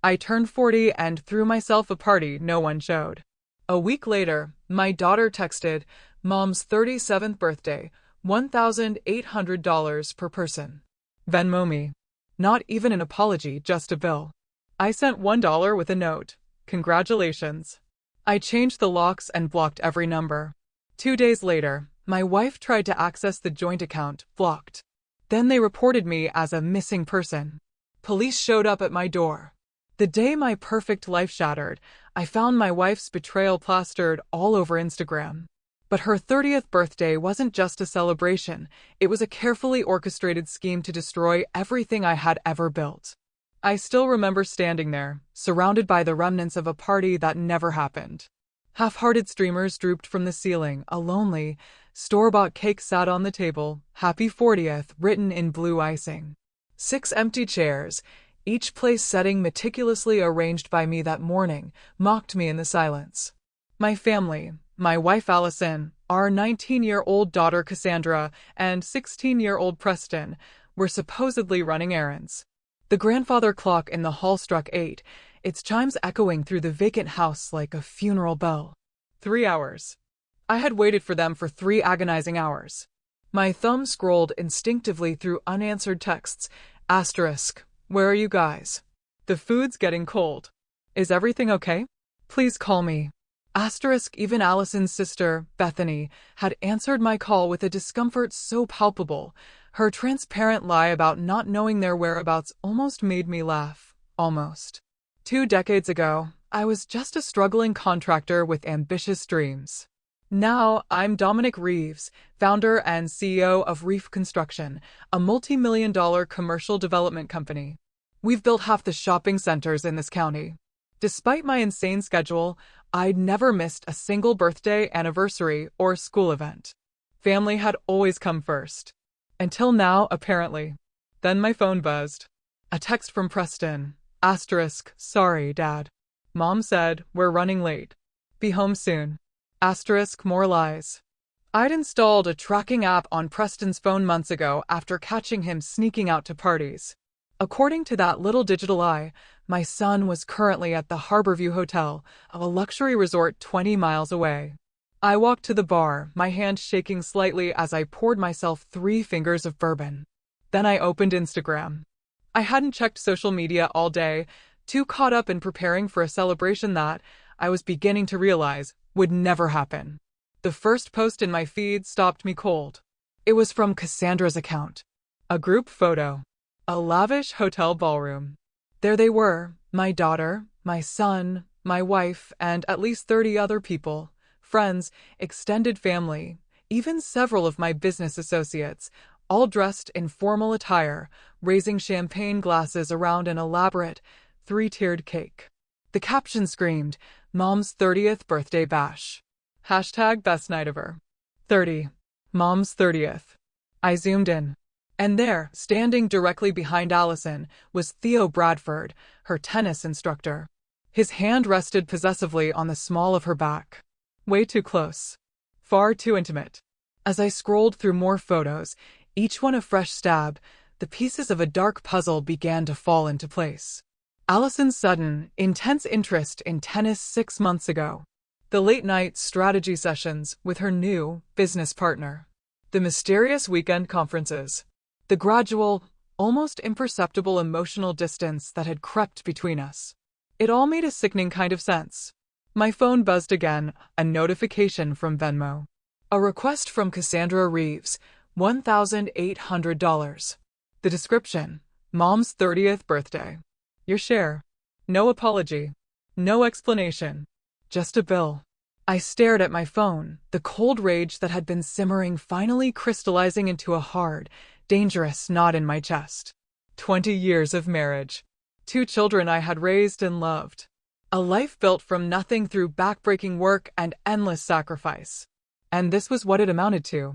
I turned 40 and threw myself a party no one showed. A week later, my daughter texted, "Mom's 37th birthday, $1,800 per person. Venmo me." Not even an apology, just a bill. I sent $1 with a note. "Congratulations." I changed the locks and blocked every number. 2 days later, my wife tried to access the joint account, blocked. Then they reported me as a missing person. Police showed up at my door. The day my perfect life shattered, I found my wife's betrayal plastered all over Instagram. But her 30th birthday wasn't just a celebration, it was a carefully orchestrated scheme to destroy everything I had ever built. I still remember standing there, surrounded by the remnants of a party that never happened. Half-hearted streamers drooped from the ceiling, a lonely, store-bought cake sat on the table, "Happy 40th" written in blue icing. 6 empty chairs, each place setting meticulously arranged by me that morning, mocked me in the silence. My family, my wife Allison, our 19-year-old daughter Cassandra, and 16-year-old Preston, were supposedly running errands. The grandfather clock in the hall struck 8, its chimes echoing through the vacant house like a funeral bell. 3 hours. I had waited for them for 3 agonizing hours. My thumb scrolled instinctively through unanswered texts. Asterisk. "Where are you guys? The food's getting cold. Is everything okay? Please call me." Asterisk. Even Allison's sister, Bethany, had answered my call with a discomfort so palpable. Her transparent lie about not knowing their whereabouts almost made me laugh. Almost. 2 decades ago, I was just a struggling contractor with ambitious dreams. Now, I'm Dominic Reeves, founder and CEO of Reef Construction, a multi-million-dollar commercial development company. We've built half the shopping centers in this county. Despite my insane schedule, I'd never missed a single birthday, anniversary, or school event. Family had always come first. Until now, apparently. Then my phone buzzed. A text from Preston. Asterisk. "Sorry, Dad. Mom said, we're running late. Be home soon." Asterisk. More lies. I'd installed a tracking app on Preston's phone months ago after catching him sneaking out to parties. According to that little digital eye, my son was currently at the Harborview Hotel, a luxury resort 20 miles away. I walked to the bar, my hand shaking slightly as I poured myself 3 fingers of bourbon. Then I opened Instagram. I hadn't checked social media all day, too caught up in preparing for a celebration that, I was beginning to realize, would never happen. The first post in my feed stopped me cold. It was from Cassandra's account. A group photo. A lavish hotel ballroom. There they were, my daughter, my son, my wife, and at least 30 other people, friends, extended family, even several of my business associates, all dressed in formal attire, raising champagne glasses around an elaborate, 3-tiered cake. The caption screamed, "Mom's 30th birthday bash." Hashtag best night ever. 30. Mom's 30th. I zoomed in. And there, standing directly behind Allison, was Theo Bradford, her tennis instructor. His hand rested possessively on the small of her back. Way too close. Far too intimate. As I scrolled through more photos, each one a fresh stab, the pieces of a dark puzzle began to fall into place. Allison's sudden, intense interest in tennis 6 months ago. The late-night strategy sessions with her new business partner. The mysterious weekend conferences. The gradual, almost imperceptible emotional distance that had crept between us. It all made a sickening kind of sense. My phone buzzed again, a notification from Venmo. A request from Cassandra Reeves, $1,800. The description, Mom's 30th birthday. Your share. No apology. No explanation. Just a bill. I stared at my phone, the cold rage that had been simmering finally crystallizing into a hard, dangerous knot in my chest. 20 years of marriage. 2 children I had raised and loved. A life built from nothing through backbreaking work and endless sacrifice. And this was what it amounted to.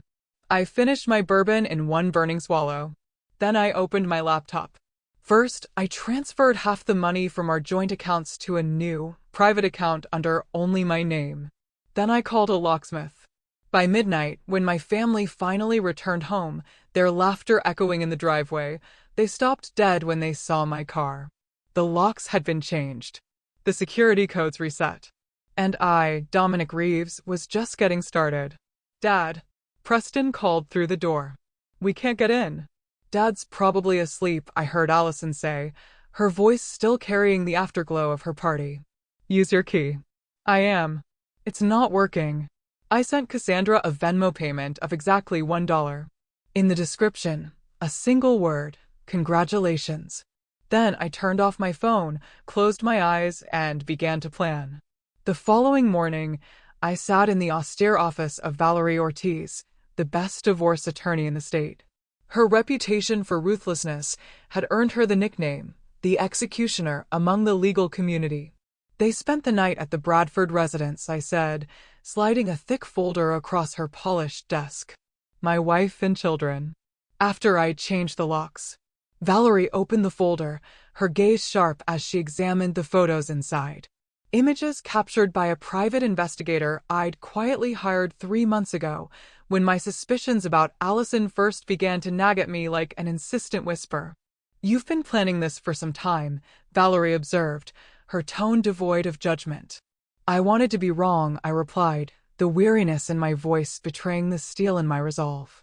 I finished my bourbon in one burning swallow. Then I opened my laptop. First, I transferred half the money from our joint accounts to a new, private account under only my name. Then I called a locksmith. By midnight, when my family finally returned home, their laughter echoing in the driveway, they stopped dead when they saw my car. The locks had been changed. The security codes reset. And I, Dominic Reeves, was just getting started. Dad. Preston called through the door. We can't get in. Dad's probably asleep, I heard Allison say, her voice still carrying the afterglow of her party. Use your key. I am. It's not working. I sent Cassandra a Venmo payment of exactly $1. In the description, a single word, congratulations. Then I turned off my phone, closed my eyes, and began to plan. The following morning, I sat in the austere office of Valerie Ortiz, the best divorce attorney in the state. Her reputation for ruthlessness had earned her the nickname, the executioner, among the legal community. They spent the night at the Bradford residence, I said, sliding a thick folder across her polished desk. My wife and children. After I'd changed the locks. Valerie opened the folder, her gaze sharp as she examined the photos inside. Images captured by a private investigator I'd quietly hired 3 months ago, when my suspicions about Allison first began to nag at me like an insistent whisper. You've been planning this for some time, Valerie observed, her tone devoid of judgment. I wanted to be wrong, I replied, the weariness in my voice betraying the steel in my resolve.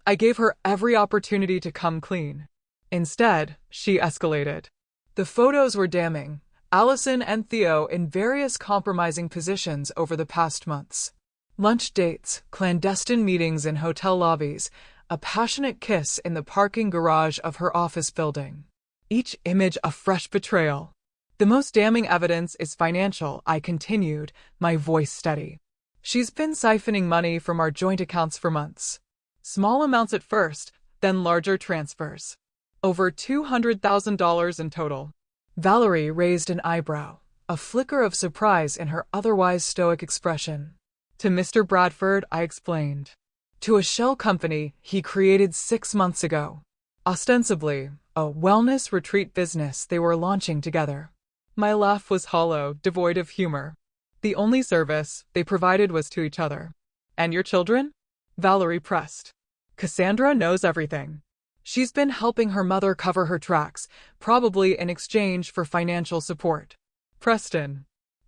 I gave her every opportunity to come clean. Instead, she escalated. The photos were damning. Allison and Theo in various compromising positions over the past months. Lunch dates, clandestine meetings in hotel lobbies, a passionate kiss in the parking garage of her office building. Each image a fresh betrayal. The most damning evidence is financial, I continued, my voice steady. She's been siphoning money from our joint accounts for months. Small amounts at first, then larger transfers. Over $200,000 in total. Valerie raised an eyebrow, a flicker of surprise in her otherwise stoic expression. To Mr. Bradford, I explained. To a shell company he created 6 months ago. Ostensibly, a wellness retreat business they were launching together. My laugh was hollow, devoid of humor. The only service they provided was to each other. And your children? Valerie pressed. Cassandra knows everything. She's been helping her mother cover her tracks, probably in exchange for financial support. Preston.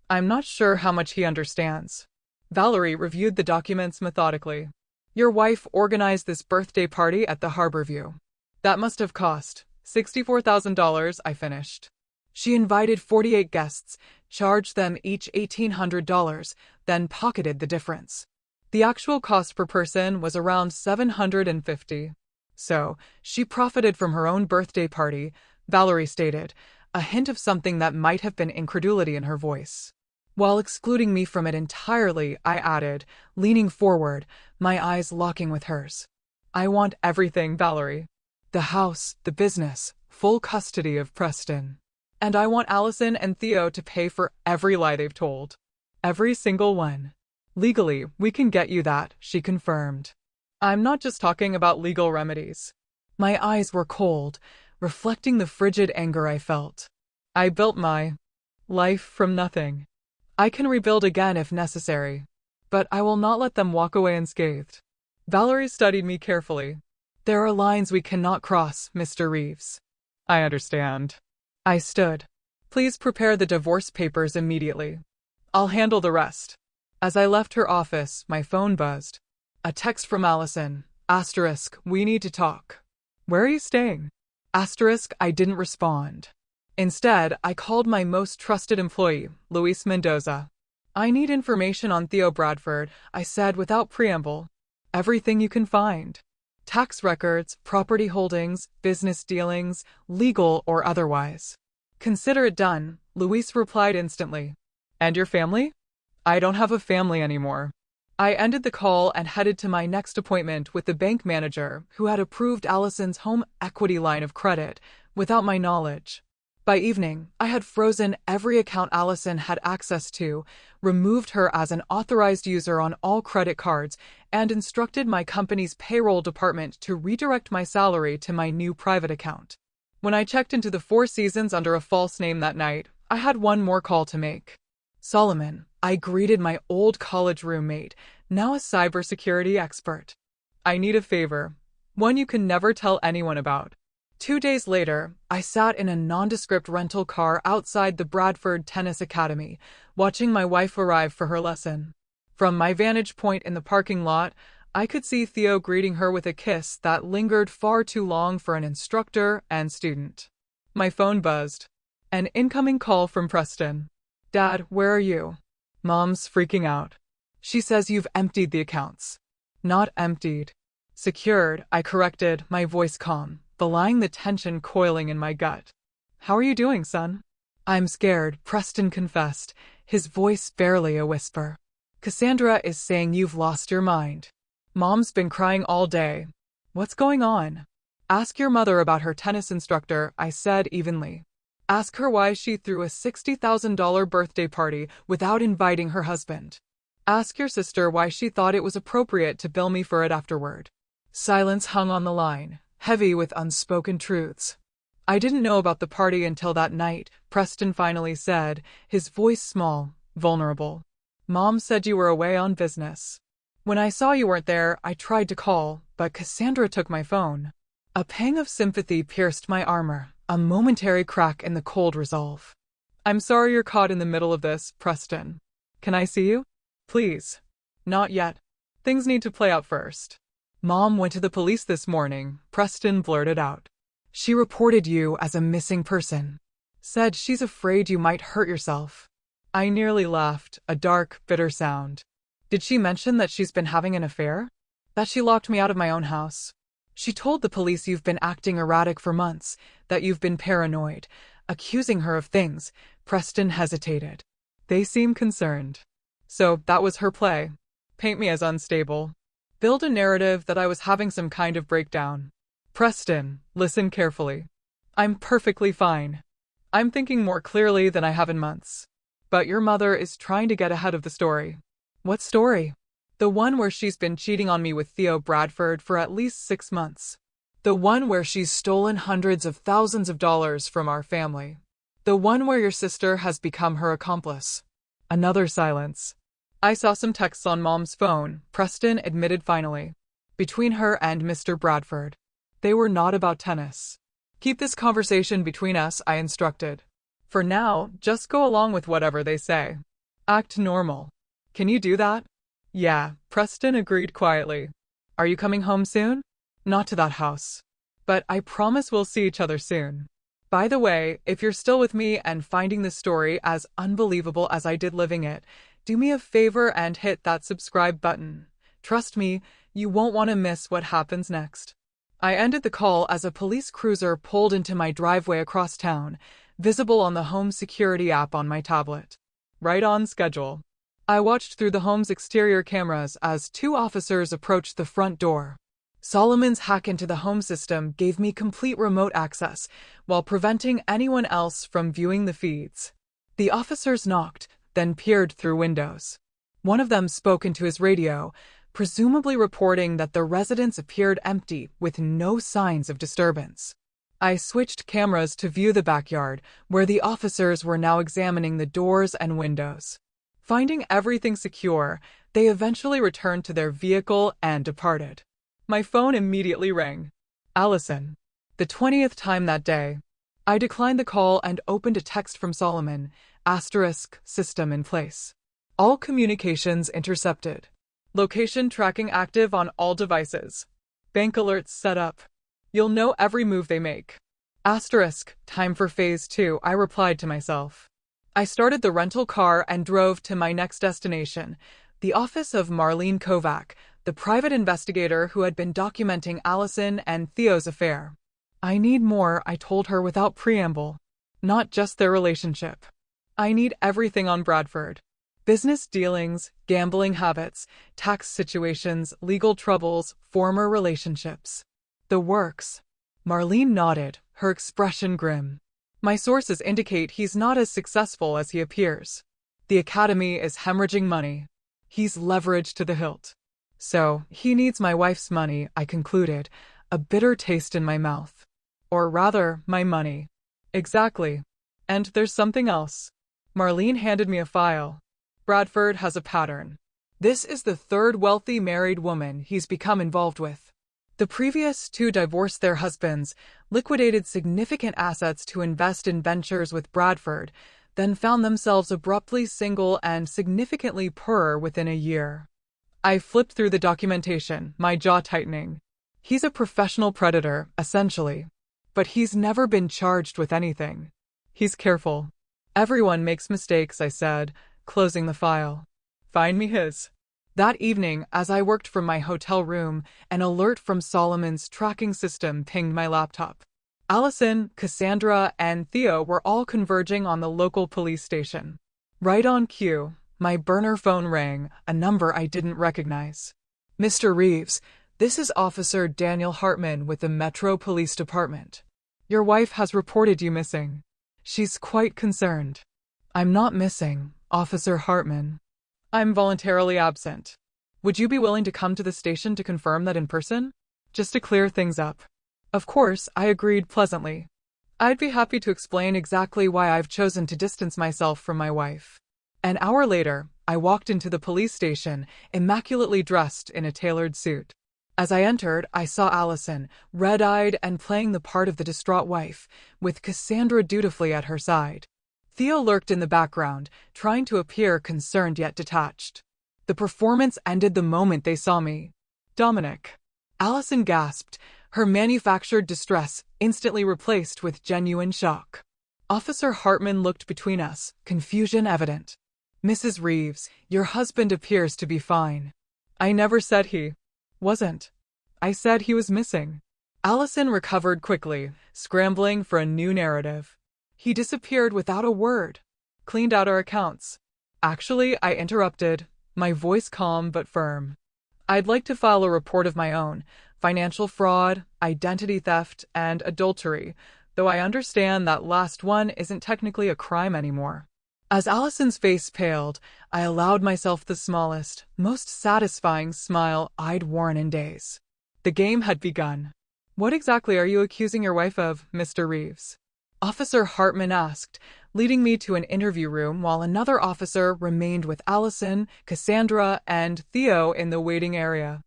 I'm not sure how much he understands. Valerie reviewed the documents methodically. Your wife organized this birthday party at the Harborview. That must have cost $64,000, I finished. She invited 48 guests, charged them each $1,800, then pocketed the difference. The actual cost per person was around $750. So, she profited from her own birthday party, Valerie stated, a hint of something that might have been incredulity in her voice. While excluding me from it entirely, I added, leaning forward, my eyes locking with hers. I want everything, Valerie. The house, the business, full custody of Preston. And I want Allison and Theo to pay for every lie they've told. Every single one. Legally, we can get you that, she confirmed. I'm not just talking about legal remedies. My eyes were cold, reflecting the frigid anger I felt. I built my life from nothing. I can rebuild again if necessary, but I will not let them walk away unscathed. Valerie studied me carefully. There are lines we cannot cross, Mr. Reeves. I understand. I stood. Please prepare the divorce papers immediately. I'll handle the rest. As I left her office, my phone buzzed. A text from Allison. Asterisk, we need to talk. Where are you staying? Asterisk, I didn't respond. Instead, I called my most trusted employee, Luis Mendoza. I need information on Theo Bradford, I said without preamble. Everything you can find. Tax records, property holdings, business dealings, legal or otherwise. Consider it done, Luis replied instantly. And your family? I don't have a family anymore. I ended the call and headed to my next appointment with the bank manager who had approved Allison's home equity line of credit without my knowledge. By evening, I had frozen every account Allison had access to, removed her as an authorized user on all credit cards, and instructed my company's payroll department to redirect my salary to my new private account. When I checked into the Four Seasons under a false name that night, I had one more call to make. Solomon, I greeted my old college roommate, now a cybersecurity expert. I need a favor, one you can never tell anyone about. 2 days later, I sat in a nondescript rental car outside the Bradford Tennis Academy, watching my wife arrive for her lesson. From my vantage point in the parking lot, I could see Theo greeting her with a kiss that lingered far too long for an instructor and student. My phone buzzed. An incoming call from Preston. Dad, where are you? Mom's freaking out. She says you've emptied the accounts. Not emptied. Secured, I corrected, my voice calm, belying the tension coiling in my gut. How are you doing, son? I'm scared, Preston confessed, his voice barely a whisper. Cassandra is saying you've lost your mind. Mom's been crying all day. What's going on? Ask your mother about her tennis instructor, I said evenly. Ask her why she threw a $60,000 birthday party without inviting her husband. Ask your sister why she thought it was appropriate to bill me for it afterward. Silence hung on the line, heavy with unspoken truths. I didn't know about the party until that night, Preston finally said, his voice small, vulnerable. Mom said you were away on business. When I saw you weren't there, I tried to call, but Cassandra took my phone. A pang of sympathy pierced my armor, a momentary crack in the cold resolve. I'm sorry you're caught in the middle of this, Preston. Can I see you? Please. Not yet. Things need to play out first. Mom went to the police this morning, Preston blurted out. She reported you as a missing person. Said she's afraid you might hurt yourself. I nearly laughed, a dark, bitter sound. Did she mention that she's been having an affair? That she locked me out of my own house? She told the police you've been acting erratic for months, that you've been paranoid, accusing her of things. Preston hesitated. They seem concerned. So that was her play. Paint me as unstable. Build a narrative that I was having some kind of breakdown. Preston, listen carefully. I'm perfectly fine. I'm thinking more clearly than I have in months. But your mother is trying to get ahead of the story. What story? The one where she's been cheating on me with Theo Bradford for at least 6 months. The one where she's stolen hundreds of thousands of dollars from our family. The one where your sister has become her accomplice. Another silence. I saw some texts on Mom's phone, Preston admitted finally. Between her and Mr. Bradford. They were not about tennis. Keep this conversation between us, I instructed. For now, just go along with whatever they say. Act normal. Can you do that? Yeah, Preston agreed quietly. Are you coming home soon? Not to that house. But I promise we'll see each other soon. By the way, if you're still with me and finding this story as unbelievable as I did living it, do me a favor and hit that subscribe button. Trust me, you won't want to miss what happens next. I ended the call as a police cruiser pulled into my driveway across town, visible on the home security app on my tablet. Right on schedule. I watched through the home's exterior cameras as 2 officers approached the front door. Solomon's hack into the home system gave me complete remote access, while preventing anyone else from viewing the feeds. The officers knocked, then peered through windows. One of them spoke into his radio, presumably reporting that the residence appeared empty with no signs of disturbance. I switched cameras to view the backyard, where the officers were now examining the doors and windows. Finding everything secure, they eventually returned to their vehicle and departed. My phone immediately rang. Allison. The 20th time that day. I declined the call and opened a text from Solomon, * system in place. All communications intercepted. Location tracking active on all devices. Bank alerts set up. You'll know every move they make. * time for phase 2, I replied to myself. I started the rental car and drove to my next destination, the office of Marlene Kovac, the private investigator who had been documenting Allison and Theo's affair. I need more, I told her without preamble. Not just their relationship. I need everything on Bradford. Business dealings, gambling habits, tax situations, legal troubles, former relationships. The works. Marlene nodded, her expression grim. My sources indicate he's not as successful as he appears. The academy is hemorrhaging money. He's leveraged to the hilt. So, he needs my wife's money, I concluded, a bitter taste in my mouth. Or rather, my money. Exactly. And there's something else. Marlene handed me a file. Bradford has a pattern. This is the 3rd wealthy married woman he's become involved with. The previous two divorced their husbands, liquidated significant assets to invest in ventures with Bradford, then found themselves abruptly single and significantly poorer within a year. I flipped through the documentation, my jaw tightening. He's a professional predator, essentially. But he's never been charged with anything. He's careful. Everyone makes mistakes, I said, closing the file. Find me his. That evening, as I worked from my hotel room, an alert from Solomon's tracking system pinged my laptop. Allison, Cassandra, and Theo were all converging on the local police station. Right on cue, my burner phone rang, a number I didn't recognize. Mr. Reeves, this is Officer Daniel Hartman with the Metro Police Department. Your wife has reported you missing. She's quite concerned. I'm not missing, Officer Hartman. I'm voluntarily absent. Would you be willing to come to the station to confirm that in person? Just to clear things up. Of course, I agreed pleasantly. I'd be happy to explain exactly why I've chosen to distance myself from my wife. An hour later, I walked into the police station, immaculately dressed in a tailored suit. As I entered, I saw Allison, red-eyed and playing the part of the distraught wife, with Cassandra dutifully at her side. Theo lurked in the background, trying to appear concerned yet detached. The performance ended the moment they saw me. Dominic. Allison gasped, her manufactured distress instantly replaced with genuine shock. Officer Hartman looked between us, confusion evident. Mrs. Reeves, your husband appears to be fine. I never said he wasn't. I said he was missing. Allison recovered quickly, scrambling for a new narrative. He disappeared without a word. Cleaned out our accounts. Actually, I interrupted, my voice calm but firm. I'd like to file a report of my own. Financial fraud, identity theft, and adultery, though I understand that last one isn't technically a crime anymore. As Allison's face paled, I allowed myself the smallest, most satisfying smile I'd worn in days. The game had begun. What exactly are you accusing your wife of, Mr. Reeves? Officer Hartman asked, leading me to an interview room while another officer remained with Allison, Cassandra, and Theo in the waiting area.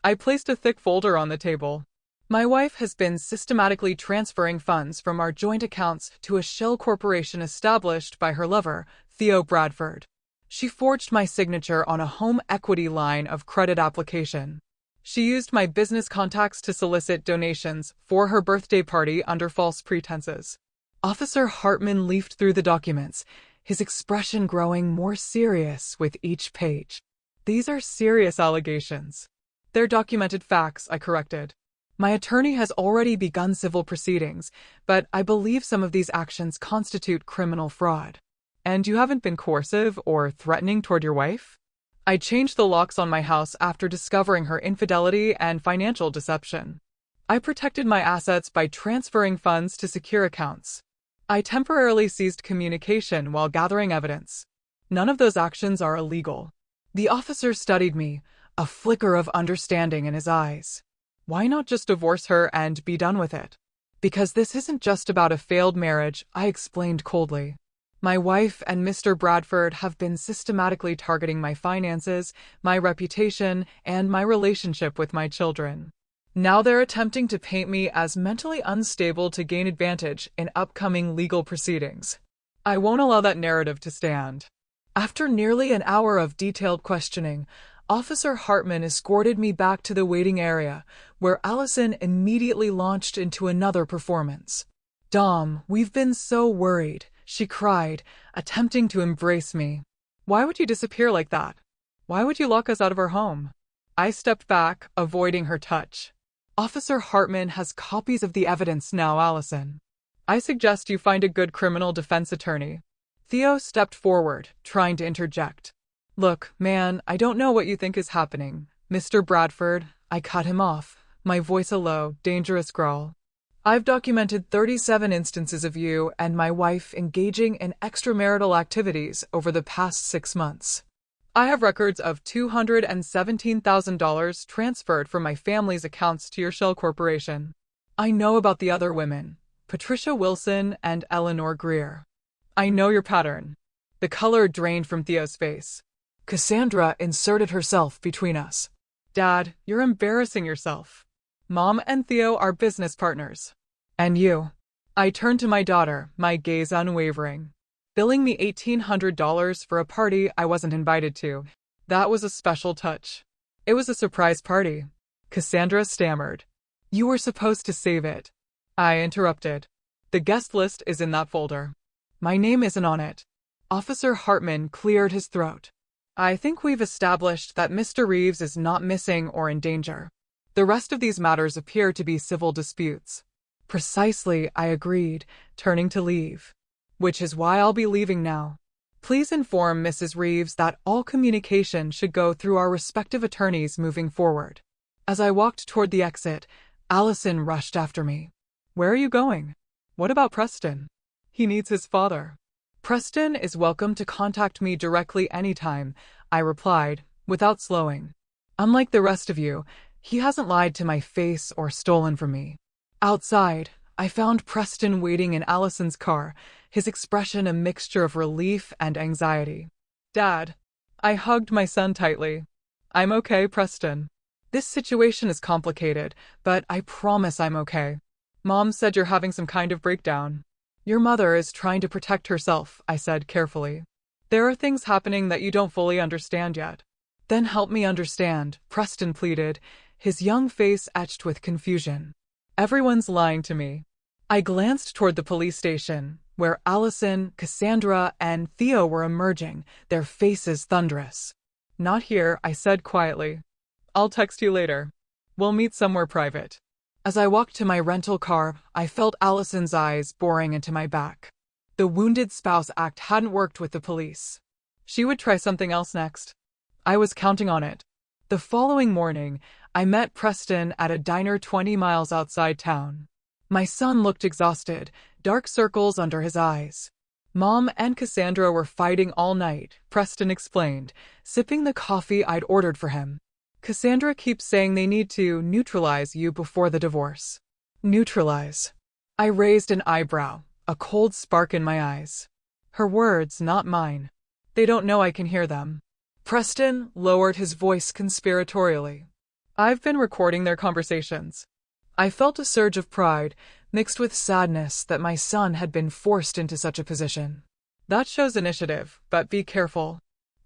I placed a thick folder on the table. My wife has been systematically transferring funds from our joint accounts to a shell corporation established by her lover, Theo Bradford. She forged my signature on a home equity line of credit application. She used my business contacts to solicit donations for her birthday party under false pretenses. Officer Hartman leafed through the documents, his expression growing more serious with each page. These are serious allegations. They're documented facts, I corrected. My attorney has already begun civil proceedings, but I believe some of these actions constitute criminal fraud. And you haven't been coercive or threatening toward your wife? I changed the locks on my house after discovering her infidelity and financial deception. I protected my assets by transferring funds to secure accounts. I temporarily ceased communication while gathering evidence. None of those actions are illegal. The officer studied me, a flicker of understanding in his eyes. Why not just divorce her and be done with it? Because this isn't just about a failed marriage, I explained coldly. My wife and Mr. Bradford have been systematically targeting my finances, my reputation, and my relationship with my children. Now they're attempting to paint me as mentally unstable to gain advantage in upcoming legal proceedings. I won't allow that narrative to stand. After nearly an hour of detailed questioning, Officer Hartman escorted me back to the waiting area, where Allison immediately launched into another performance. Dom, we've been so worried, she cried, attempting to embrace me. Why would you disappear like that? Why would you lock us out of our home? I stepped back, avoiding her touch. Officer Hartman has copies of the evidence now, Allison. I suggest you find a good criminal defense attorney. Theo stepped forward, trying to interject. Look, man, I don't know what you think is happening. Mr. Bradford, I cut him off, my voice a low, dangerous growl. I've documented 37 instances of you and my wife engaging in extramarital activities over the past 6 months. I have records of $217,000 transferred from my family's accounts to your shell corporation. I know about the other women, Patricia Wilson and Eleanor Greer. I know your pattern. The color drained from Theo's face. Cassandra inserted herself between us. Dad, you're embarrassing yourself. Mom and Theo are business partners. And you? I turned to my daughter, my gaze unwavering. Billing me $1,800 for a party I wasn't invited to. That was a special touch. It was a surprise party. Cassandra stammered. You were supposed to save it. I interrupted. The guest list is in that folder. My name isn't on it. Officer Hartman cleared his throat. I think we've established that Mr. Reeves is not missing or in danger. The rest of these matters appear to be civil disputes. Precisely, I agreed, turning to leave. Which is why I'll be leaving now. Please inform Mrs. Reeves that all communication should go through our respective attorneys moving forward. As I walked toward the exit, Allison rushed after me. Where are you going? What about Preston? He needs his father. Preston is welcome to contact me directly anytime, I replied, without slowing. Unlike the rest of you, he hasn't lied to my face or stolen from me. Outside, I found Preston waiting in Allison's car, his expression a mixture of relief and anxiety. Dad. I hugged my son tightly. I'm okay, Preston. This situation is complicated, but I promise I'm okay. Mom said you're having some kind of breakdown. Your mother is trying to protect herself, I said carefully. There are things happening that you don't fully understand yet. Then help me understand, Preston pleaded, his young face etched with confusion. Everyone's lying to me. I glanced toward the police station, where Allison, Cassandra, and Theo were emerging, their faces thunderous. Not here, I said quietly. I'll text you later. We'll meet somewhere private. As I walked to my rental car, I felt Allison's eyes boring into my back. The wounded spouse act hadn't worked with the police. She would try something else next. I was counting on it. The following morning, I met Preston at a diner 20 miles outside town. My son looked exhausted, dark circles under his eyes. Mom and Cassandra were fighting all night, Preston explained, sipping the coffee I'd ordered for him. Cassandra keeps saying they need to neutralize you before the divorce. Neutralize. I raised an eyebrow, a cold spark in my eyes. Her words, not mine. They don't know I can hear them. Preston lowered his voice conspiratorially. I've been recording their conversations. I felt a surge of pride, mixed with sadness that my son had been forced into such a position. That shows initiative, but be careful.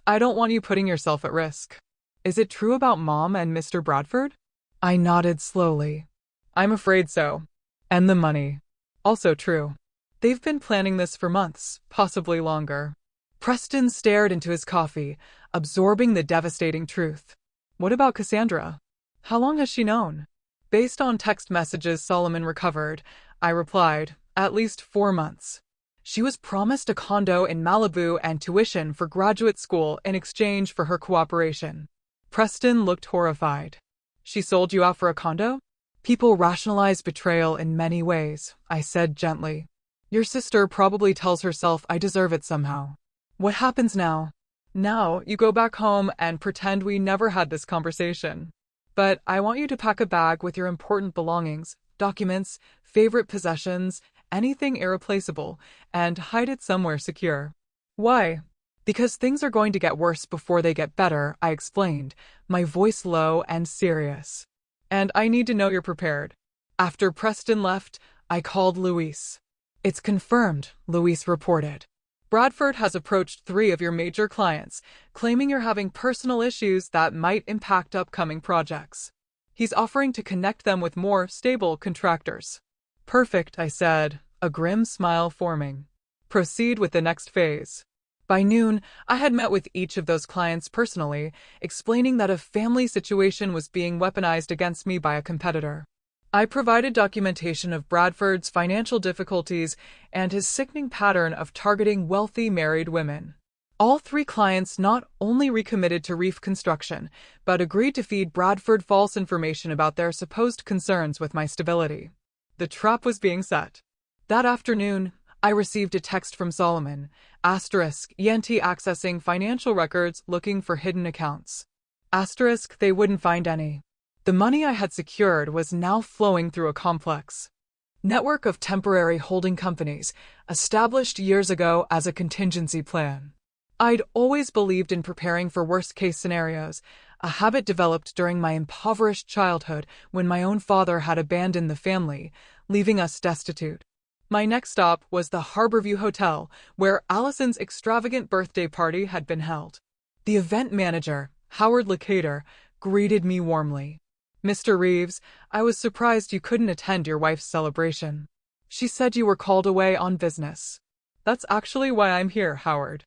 I don't want you putting yourself at risk. Is it true about Mom and Mr. Bradford? I nodded slowly. I'm afraid so. And the money. Also true. They've been planning this for months, possibly longer. Preston stared into his coffee, absorbing the devastating truth. What about Cassandra? How long has she known? Based on text messages Solomon recovered, I replied, at least 4 months. She was promised a condo in Malibu and tuition for graduate school in exchange for her cooperation. Preston looked horrified. She sold you out for a condo? People rationalize betrayal in many ways, I said gently. Your sister probably tells herself I deserve it somehow. What happens now? Now you go back home and pretend we never had this conversation. But I want you to pack a bag with your important belongings, documents, favorite possessions, anything irreplaceable, and hide it somewhere secure. Why? Because things are going to get worse before they get better, I explained, my voice low and serious. And I need to know you're prepared. After Preston left, I called Luis. It's confirmed, Luis reported. Bradford has approached 3 of your major clients, claiming you're having personal issues that might impact upcoming projects. He's offering to connect them with more stable contractors. Perfect, I said, a grim smile forming. Proceed with the next phase. By noon, I had met with each of those clients personally, explaining that a family situation was being weaponized against me by a competitor. I provided documentation of Bradford's financial difficulties and his sickening pattern of targeting wealthy married women. All 3 clients not only recommitted to reef construction, but agreed to feed Bradford false information about their supposed concerns with my stability. The trap was being set. That afternoon, I received a text from Solomon, *ENT accessing financial records looking for hidden accounts. They wouldn't find any. The money I had secured was now flowing through a complex network of temporary holding companies, established years ago as a contingency plan. I'd always believed in preparing for worst-case scenarios. a habit developed during my impoverished childhood when my own father had abandoned the family, leaving us destitute. My next stop was the Harborview Hotel, where Allison's extravagant birthday party had been held. The event manager, Howard Lakater, greeted me warmly. "Mr. Reeves, I was surprised you couldn't attend your wife's celebration. She said you were called away on business." "That's actually why I'm here, Howard.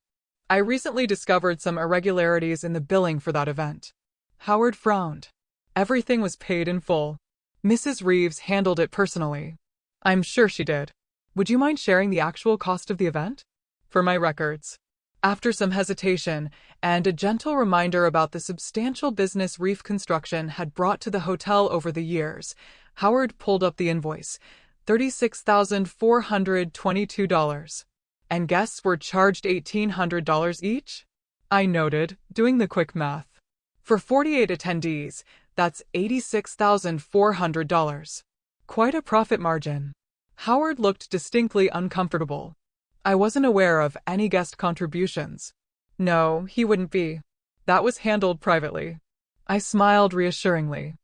I recently discovered some irregularities in the billing for that event." Howard frowned. "Everything was paid in full. Mrs. Reeves handled it personally." "I'm sure she did. Would you mind sharing the actual cost of the event?" "For my records." After some hesitation and a gentle reminder about the substantial business reef construction had brought to the hotel over the years, Howard pulled up the invoice, $36,422. "And guests were charged $1,800 each?" I noted, doing the quick math. "For 48 attendees, that's $86,400. Quite a profit margin." Howard looked distinctly uncomfortable. "I wasn't aware of any guest contributions." "No, he wouldn't be. That was handled privately." I smiled reassuringly.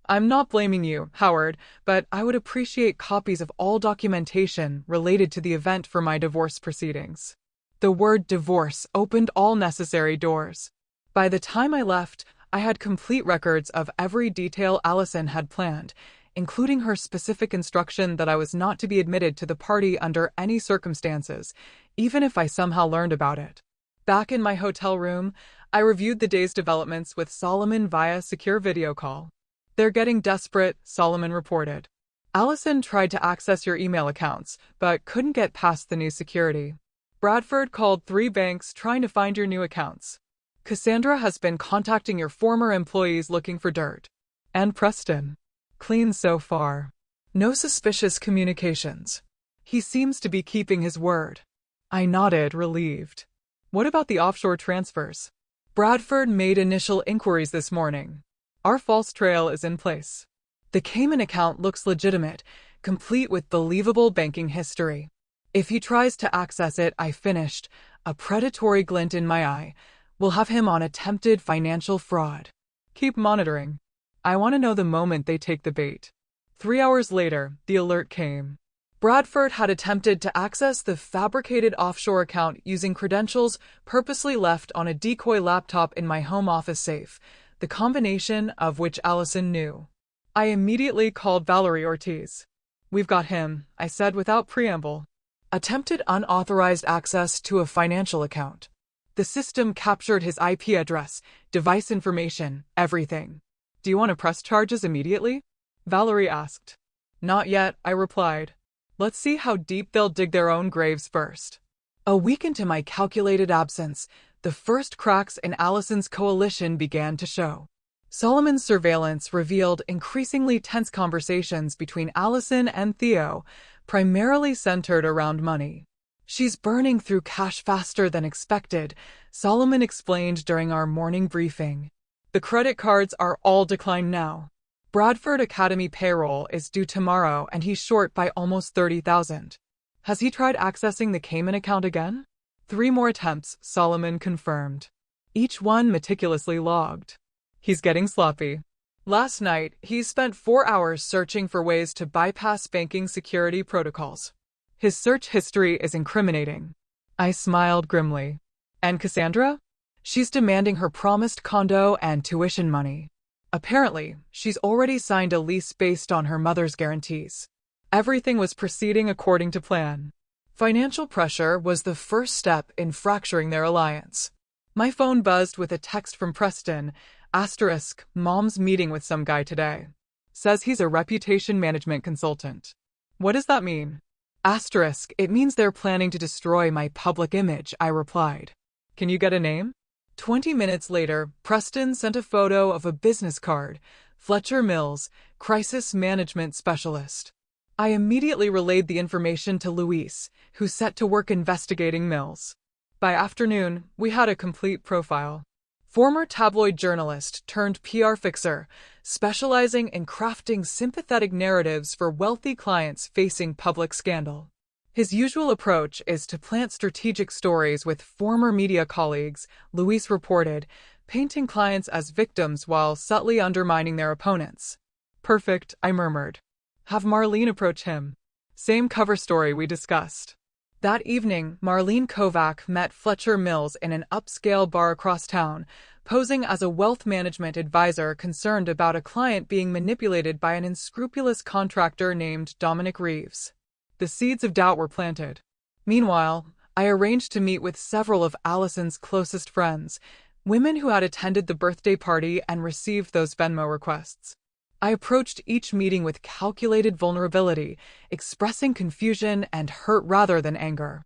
"I'm not blaming you, Howard, but I would appreciate copies of all documentation related to the event for my divorce proceedings." The word divorce opened all necessary doors. By the time I left, I had complete records of every detail Allison had planned, including her specific instruction that I was not to be admitted to the party under any circumstances, even if I somehow learned about it. Back in my hotel room, I reviewed the day's developments with Solomon via secure video call. "They're getting desperate," Solomon reported. "Allison tried to access your email accounts, but couldn't get past the new security. Bradford called 3 banks trying to find your new accounts. Cassandra has been contacting your former employees looking for dirt. And Preston. Clean so far. No suspicious communications. He seems to be keeping his word." I nodded, relieved. "What about the offshore transfers?" "Bradford made initial inquiries this morning. Our false trail is in place. The Cayman account looks legitimate, complete with believable banking history. If he tries to access it," I finished, a predatory glint in my eye, "we'll have him on attempted financial fraud. Keep monitoring. I want to know the moment they take the bait." 3 hours later, the alert came. Bradford had attempted to access the fabricated offshore account using credentials purposely left on a decoy laptop in my home office safe, the combination of which Allison knew. I immediately called Valerie Ortiz. "We've got him," I said without preamble. "Attempted unauthorized access to a financial account. The system captured his IP address, device information, everything." "Do you want to press charges immediately?" Valerie asked. "Not yet," I replied. "Let's see how deep they'll dig their own graves first." A week into my calculated absence, the first cracks in Allison's coalition began to show. Solomon's surveillance revealed increasingly tense conversations between Allison and Theo, primarily centered around money. "She's burning through cash faster than expected," Solomon explained during our morning briefing. "The credit cards are all declined now. Bradford Academy payroll is due tomorrow and he's short by almost $30,000. Has he tried accessing the Cayman account again?" 3 more attempts, Solomon confirmed. Each one meticulously logged. "He's getting sloppy. Last night, he spent 4 hours searching for ways to bypass banking security protocols. His search history is incriminating." I smiled grimly. "And Cassandra? She's demanding her promised condo and tuition money. Apparently, she's already signed a lease based on her mother's guarantees." Everything was proceeding according to plan. Financial pressure was the first step in fracturing their alliance. My phone buzzed with a text from Preston, *, "Mom's meeting with some guy today. Says he's a reputation management consultant." "What does that mean?" "It means they're planning to destroy my public image," I replied. "Can you get a name?" 20 minutes later, Preston sent a photo of a business card, Fletcher Mills, Crisis Management Specialist. I immediately relayed the information to Luis, who set to work investigating Mills. By afternoon, we had a complete profile. Former tabloid journalist turned PR fixer, specializing in crafting sympathetic narratives for wealthy clients facing public scandal. His usual approach is to plant strategic stories with former media colleagues, Luis reported, painting clients as victims while subtly undermining their opponents. Perfect, I murmured. Have Marlene approach him. Same cover story we discussed. That evening, Marlene Kovac met Fletcher Mills in an upscale bar across town, posing as a wealth management advisor concerned about a client being manipulated by an unscrupulous contractor named Dominic Reeves. The seeds of doubt were planted. Meanwhile, I arranged to meet with several of Allison's closest friends, women who had attended the birthday party and received those Venmo requests. I approached each meeting with calculated vulnerability, expressing confusion and hurt rather than anger.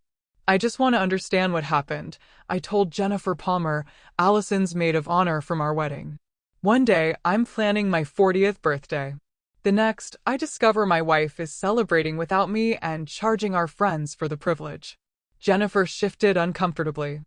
I just want to understand what happened, I told Jennifer Palmer, Allison's maid of honor from our wedding. One day, I'm planning my 40th birthday. The next, I discover my wife is celebrating without me and charging our friends for the privilege. Jennifer shifted uncomfortably.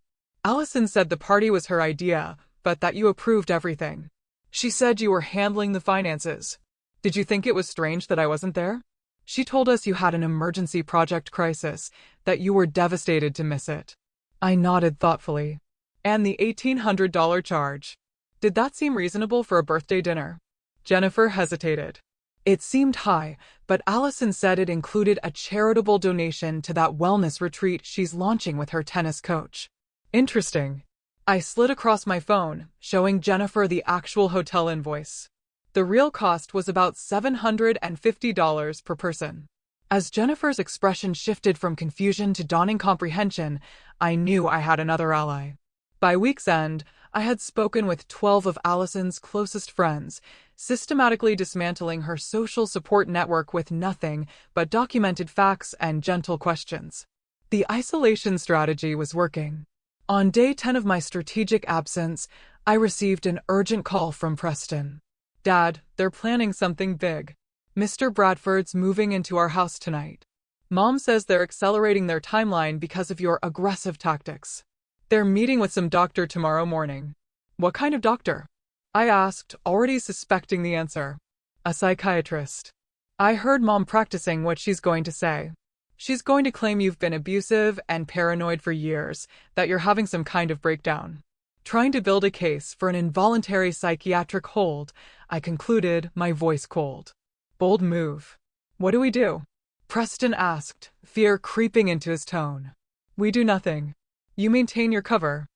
Allison said the party was her idea, but that you approved everything. She said you were handling the finances. Did you think it was strange that I wasn't there? She told us you had an emergency project crisis, that you were devastated to miss it. I nodded thoughtfully. And the $1,800 charge. Did that seem reasonable for a birthday dinner? Jennifer hesitated. It seemed high, but Allison said it included a charitable donation to that wellness retreat she's launching with her tennis coach. Interesting. I slid across my phone, showing Jennifer the actual hotel invoice. The real cost was about $750 per person. As Jennifer's expression shifted from confusion to dawning comprehension, I knew I had another ally. By week's end, I had spoken with 12 of Allison's closest friends, systematically dismantling her social support network with nothing but documented facts and gentle questions. The isolation strategy was working. On day 10 of my strategic absence, I received an urgent call from Preston. Dad, they're planning something big. Mr. Bradford's moving into our house tonight. Mom says they're accelerating their timeline because of your aggressive tactics. They're meeting with some doctor tomorrow morning. What kind of doctor? I asked, already suspecting the answer. A psychiatrist. I heard Mom practicing what she's going to say. She's going to claim you've been abusive and paranoid for years, that you're having some kind of breakdown. Trying to build a case for an involuntary psychiatric hold, I concluded, my voice cold. Bold move. What do we do? Preston asked, fear creeping into his tone. We do nothing. You maintain your cover.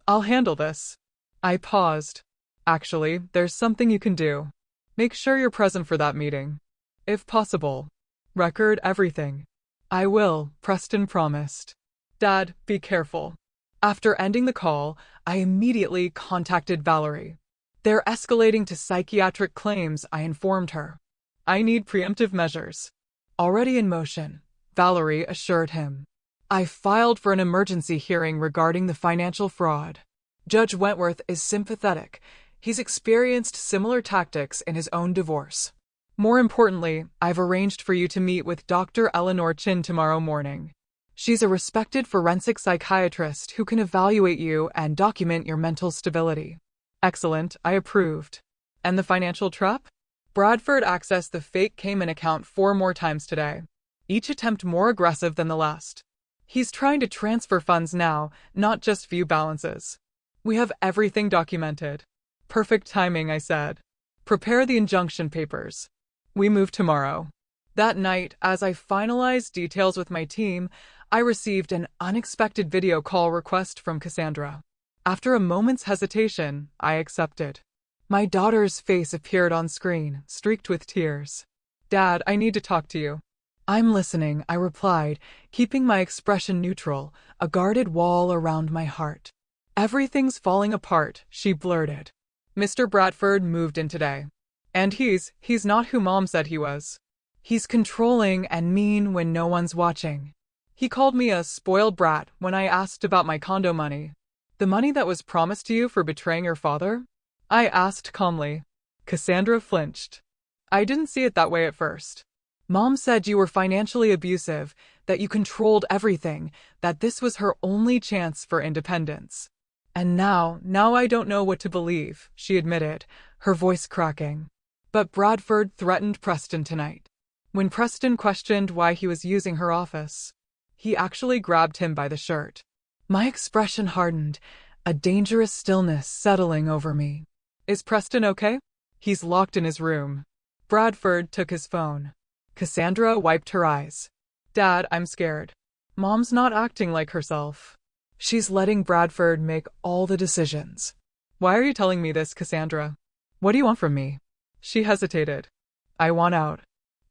I'll handle this. I paused. Actually, there's something you can do. Make sure you're present for that meeting. If possible. Record everything. I will, Preston promised. Dad, be careful. After ending the call, I immediately contacted Valerie. They're escalating to psychiatric claims, I informed her. I need preemptive measures. Already in motion, Valerie assured him. I filed for an emergency hearing regarding the financial fraud. Judge Wentworth is sympathetic. He's experienced similar tactics in his own divorce. More importantly, I've arranged for you to meet with Dr. Eleanor Chin tomorrow morning. She's a respected forensic psychiatrist who can evaluate you and document your mental stability. Excellent, I approved. And the financial trap? Bradford accessed the fake Cayman account 4 more times today, each attempt more aggressive than the last. He's trying to transfer funds now, not just view balances. We have everything documented. Perfect timing, I said. Prepare the injunction papers. We move tomorrow. That night, as I finalized details with my team, I received an unexpected video call request from Cassandra. After a moment's hesitation, I accepted. My daughter's face appeared on screen, streaked with tears. Dad, I need to talk to you. I'm listening, I replied, keeping my expression neutral, a guarded wall around my heart. Everything's falling apart, she blurted. Mr. Bradford moved in today. And he's not who Mom said he was. He's controlling and mean when no one's watching. He called me a spoiled brat when I asked about my condo money. The money that was promised to you for betraying your father? I asked calmly. Cassandra flinched. I didn't see it that way at first. Mom said you were financially abusive, that you controlled everything, that this was her only chance for independence. And now I don't know what to believe, she admitted, her voice cracking. But Bradford threatened Preston tonight. When Preston questioned why he was using her office, he actually grabbed him by the shirt. My expression hardened. a dangerous stillness settling over me. Is Preston okay? He's locked in his room. Bradford took his phone. Cassandra wiped her eyes. Dad, I'm scared. Mom's not acting like herself. She's letting Bradford make all the decisions. Why are you telling me this, Cassandra? What do you want from me? She hesitated. I want out.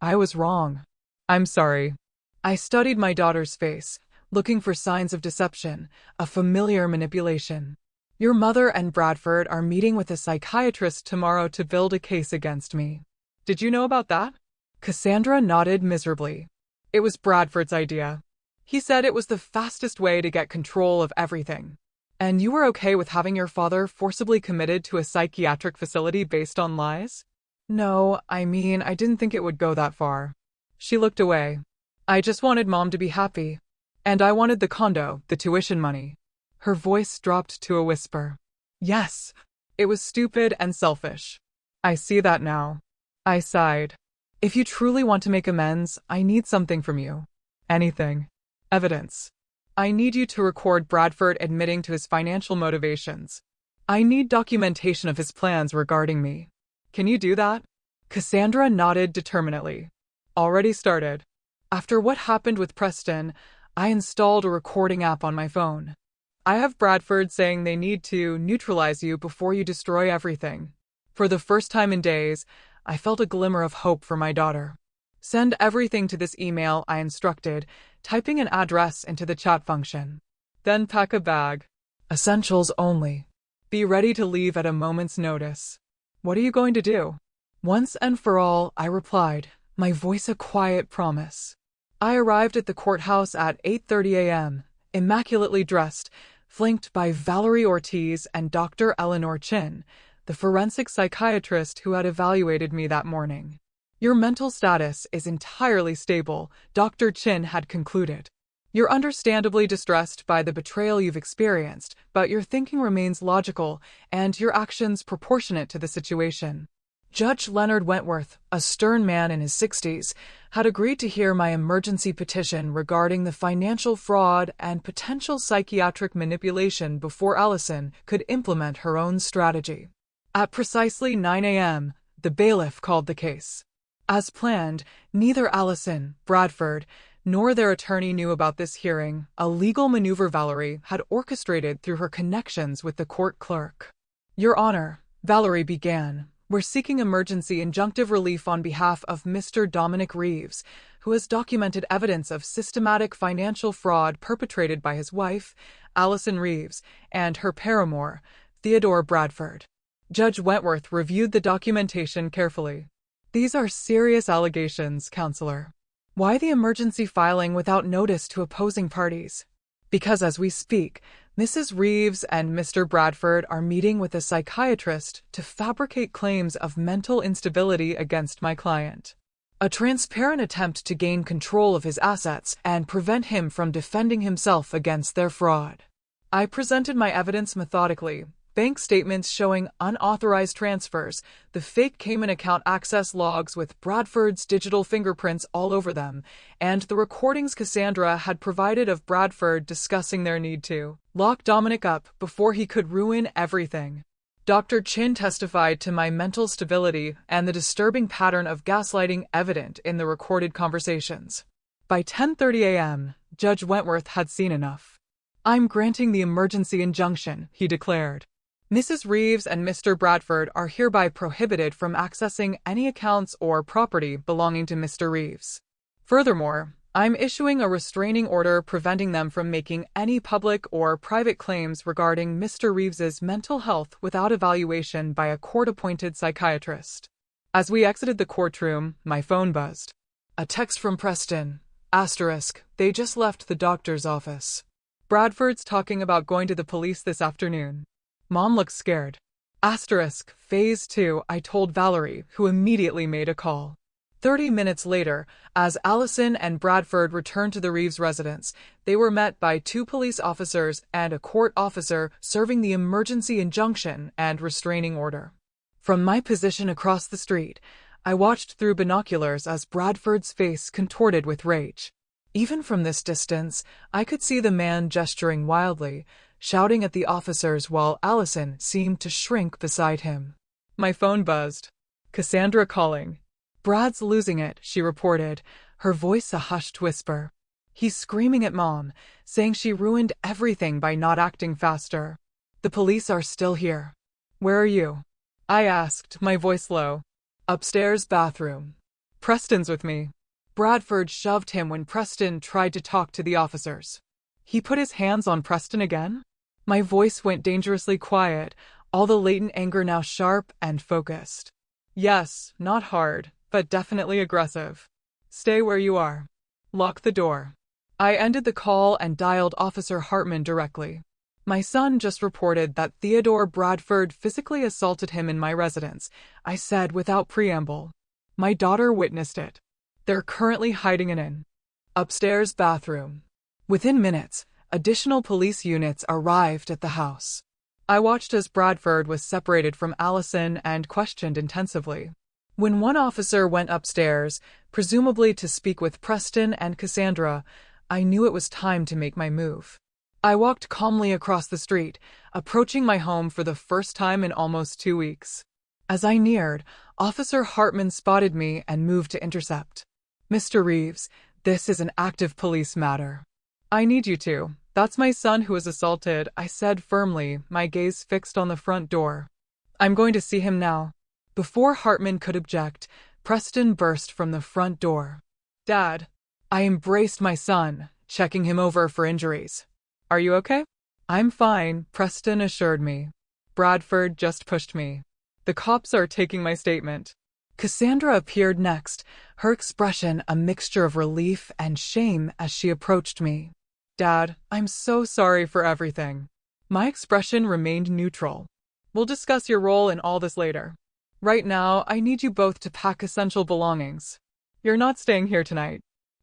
I was wrong. I'm sorry. I studied my daughter's face, looking for signs of deception, a familiar manipulation. Your mother and Bradford are meeting with a psychiatrist tomorrow to build a case against me. Did you know about that? Cassandra nodded miserably. It was Bradford's idea. He said it was the fastest way to get control of everything. And you were okay with having your father forcibly committed to a psychiatric facility based on lies? No, I didn't think it would go that far. She looked away. I just wanted Mom to be happy. And I wanted the condo, the tuition money. Her voice dropped to a whisper. Yes, it was stupid and selfish. I see that now. I sighed. If you truly want to make amends, I need something from you. Anything. Evidence. I need you to record Bradford admitting to his financial motivations. I need documentation of his plans regarding me. Can you do that? Cassandra nodded determinedly. Already started. After what happened with Preston, I installed a recording app on my phone. I have Bradford saying they need to neutralize you before you destroy everything. For the first time in days, I felt a glimmer of hope for my daughter. Send everything to this email, I instructed, typing an address into the chat function. Then pack a bag. Essentials only. Be ready to leave at a moment's notice. What are you going to do? Once and for all, I replied, my voice a quiet promise. I arrived at the courthouse at 8:30 a.m., immaculately dressed, flanked by Valerie Ortiz and Dr. Eleanor Chin, the forensic psychiatrist who had evaluated me that morning. Your mental status is entirely stable, Dr. Chin had concluded. You're understandably distressed by the betrayal you've experienced, but your thinking remains logical and your actions proportionate to the situation. Judge Leonard Wentworth, a stern man in his 60s, had agreed to hear my emergency petition regarding the financial fraud and potential psychiatric manipulation before Allison could implement her own strategy. At precisely 9 a.m., the bailiff called the case. As planned, neither Allison, Bradford, nor their attorney knew about this hearing, a legal maneuver Valerie had orchestrated through her connections with the court clerk. Your Honor, Valerie began, we're seeking emergency injunctive relief on behalf of Mr. Dominic Reeves, who has documented evidence of systematic financial fraud perpetrated by his wife, Allison Reeves, and her paramour, Theodore Bradford. Judge Wentworth reviewed the documentation carefully. These are serious allegations, Counselor. Why the emergency filing without notice to opposing parties? Because as we speak, Mrs. Reeves and Mr. Bradford are meeting with a psychiatrist to fabricate claims of mental instability against my client. A transparent attempt to gain control of his assets and prevent him from defending himself against their fraud. I presented my evidence methodically. Bank statements showing unauthorized transfers, the fake Cayman account access logs with Bradford's digital fingerprints all over them, and the recordings Cassandra had provided of Bradford discussing their need to lock Dominic up before he could ruin everything. Dr. Chin testified to my mental stability and the disturbing pattern of gaslighting evident in the recorded conversations. By 10:30 a.m., Judge Wentworth had seen enough. I'm granting the emergency injunction, he declared. Mrs. Reeves and Mr. Bradford are hereby prohibited from accessing any accounts or property belonging to Mr. Reeves. Furthermore, I'm issuing a restraining order preventing them from making any public or private claims regarding Mr. Reeves's mental health without evaluation by a court-appointed psychiatrist. As we exited the courtroom, my phone buzzed. A text from Preston. They just left the doctor's office. Bradford's talking about going to the police this afternoon. Mom looks scared. Phase 2, I told Valerie, who immediately made a call. 30 minutes later, as Allison and Bradford returned to the Reeves residence, they were met by 2 police officers and a court officer serving the emergency injunction and restraining order. From my position across the street, I watched through binoculars as Bradford's face contorted with rage. Even from this distance, I could see the man gesturing wildly, shouting at the officers while Allison seemed to shrink beside him. My phone buzzed. Cassandra calling. Brad's losing it, she reported, her voice a hushed whisper. He's screaming at Mom, saying she ruined everything by not acting faster. The police are still here. Where are you? I asked, my voice low. Upstairs bathroom. Preston's with me. Bradford shoved him when Preston tried to talk to the officers. He put his hands on Preston again? My voice went dangerously quiet, all the latent anger now sharp and focused. Yes, not hard, but definitely aggressive. Stay where you are. Lock the door. I ended the call and dialed Officer Hartman directly. My son just reported that Theodore Bradford physically assaulted him in my residence, I said without preamble. My daughter witnessed it. They're currently hiding in an upstairs bathroom. Within minutes, additional police units arrived at the house. I watched as Bradford was separated from Allison and questioned intensively. When one officer went upstairs, presumably to speak with Preston and Cassandra, I knew it was time to make my move. I walked calmly across the street, approaching my home for the first time in almost 2 weeks. As I neared, Officer Hartman spotted me and moved to intercept. Mr. Reeves, this is an active police matter. I need you to. That's my son who was assaulted, I said firmly, my gaze fixed on the front door. I'm going to see him now. Before Hartman could object, Preston burst from the front door. Dad. I embraced my son, checking him over for injuries. Are you okay? I'm fine, Preston assured me. Bradford just pushed me. The cops are taking my statement. Cassandra appeared next, her expression a mixture of relief and shame as she approached me. Dad, I'm so sorry for everything. My expression remained neutral. We'll discuss your role in all this later. Right now, I need you both to pack essential belongings. You're not staying here tonight.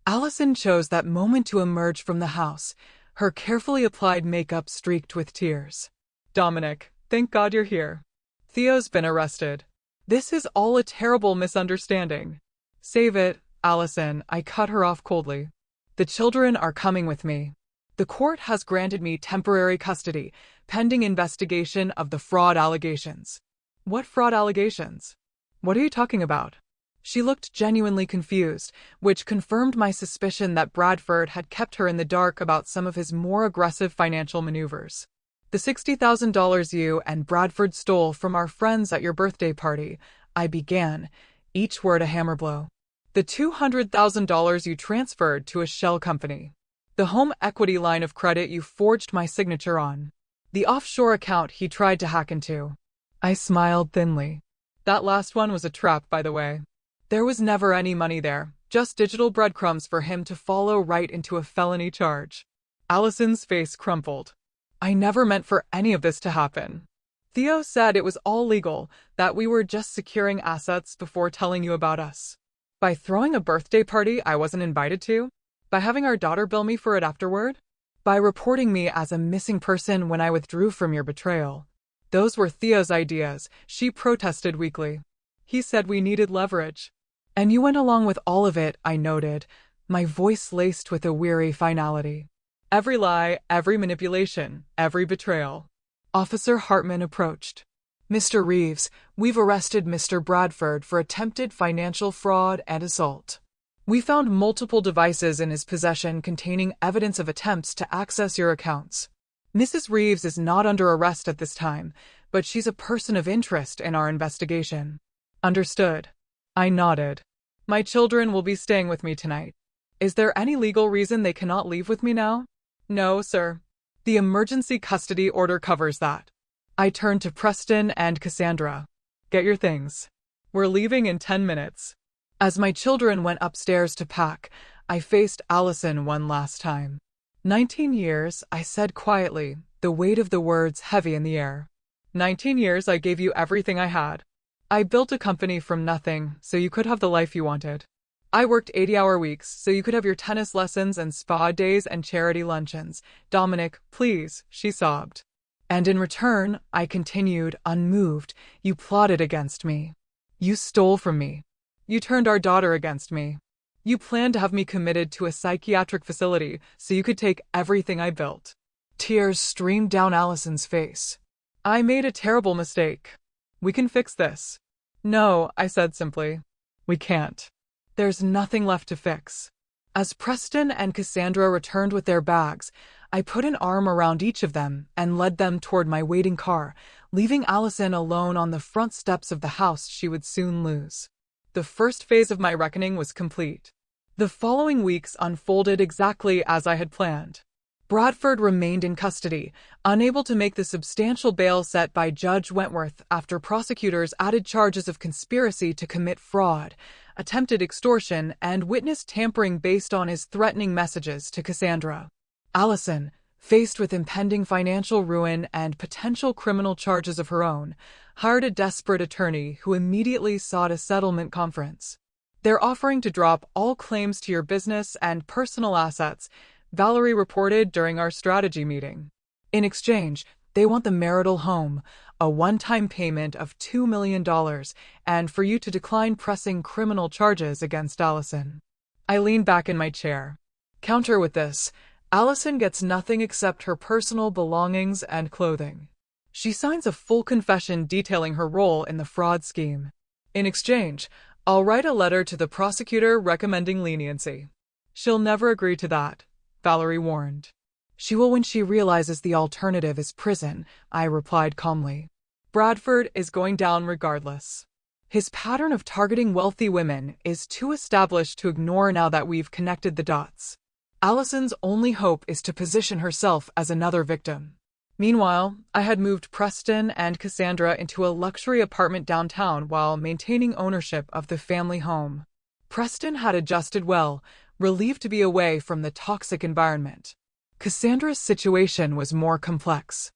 Allison chose that moment to emerge from the house, her carefully applied makeup streaked with tears. Dominic, thank God you're here. Theo's been arrested. This is all a terrible misunderstanding. Save it, Allison, I cut her off coldly. The children are coming with me. The court has granted me temporary custody, pending investigation of the fraud allegations. What fraud allegations? What are you talking about? She looked genuinely confused, which confirmed my suspicion that Bradford had kept her in the dark about some of his more aggressive financial maneuvers. The $60,000 you and Bradford stole from our friends at your birthday party, I began, each word a hammer blow. The $200,000 you transferred to a shell company. The home equity line of credit you forged my signature on. The offshore account he tried to hack into. I smiled thinly. That last one was a trap, by the way. There was never any money there, just digital breadcrumbs for him to follow right into a felony charge. Allison's face crumpled. I never meant for any of this to happen. Theo said it was all legal, that we were just securing assets before telling you about us. By throwing a birthday party I wasn't invited to? By having our daughter bill me for it afterward? By reporting me as a missing person when I withdrew from your betrayal? Those were Theo's ideas, she protested weakly. He said we needed leverage. And you went along with all of it, I noted, my voice laced with a weary finality. Every lie, every manipulation, every betrayal. Officer Hartman approached. Mr. Reeves, we've arrested Mr. Bradford for attempted financial fraud and assault. We found multiple devices in his possession containing evidence of attempts to access your accounts. Mrs. Reeves is not under arrest at this time, but she's a person of interest in our investigation. Understood. I nodded. My children will be staying with me tonight. Is there any legal reason they cannot leave with me now? No, sir. The emergency custody order covers that. I turned to Preston and Cassandra. Get your things. We're leaving in 10 minutes. As my children went upstairs to pack, I faced Allison one last time. 19 years, I said quietly, the weight of the words heavy in the air. 19 years I gave you everything I had. I built a company from nothing so you could have the life you wanted. I worked 80-hour weeks so you could have your tennis lessons and spa days and charity luncheons. Dominic, please, she sobbed. And in return, I continued, unmoved, you plotted against me. You stole from me. You turned our daughter against me. You planned to have me committed to a psychiatric facility so you could take everything I built. Tears streamed down Allison's face. I made a terrible mistake. We can fix this. No, I said simply. We can't. There's nothing left to fix. As Preston and Cassandra returned with their bags, I put an arm around each of them and led them toward my waiting car, leaving Allison alone on the front steps of the house she would soon lose. The first phase of my reckoning was complete. The following weeks unfolded exactly as I had planned. Bradford remained in custody, unable to make the substantial bail set by Judge Wentworth after prosecutors added charges of conspiracy to commit fraud, attempted extortion, and witness tampering based on his threatening messages to Cassandra. Allison, faced with impending financial ruin and potential criminal charges of her own, hired a desperate attorney who immediately sought a settlement conference. They're offering to drop all claims to your business and personal assets, Valerie reported during our strategy meeting. In exchange, they want the marital home, a one-time payment of $2 million, and for you to decline pressing criminal charges against Allison. I leaned back in my chair. Counter with this, Allison gets nothing except her personal belongings and clothing. She signs a full confession detailing her role in the fraud scheme. In exchange, I'll write a letter to the prosecutor recommending leniency. She'll never agree to that, Valerie warned. She will when she realizes the alternative is prison, I replied calmly. Bradford is going down regardless. His pattern of targeting wealthy women is too established to ignore now that we've connected the dots. Allison's only hope is to position herself as another victim. Meanwhile, I had moved Preston and Cassandra into a luxury apartment downtown while maintaining ownership of the family home. Preston had adjusted well, relieved to be away from the toxic environment. Cassandra's situation was more complex.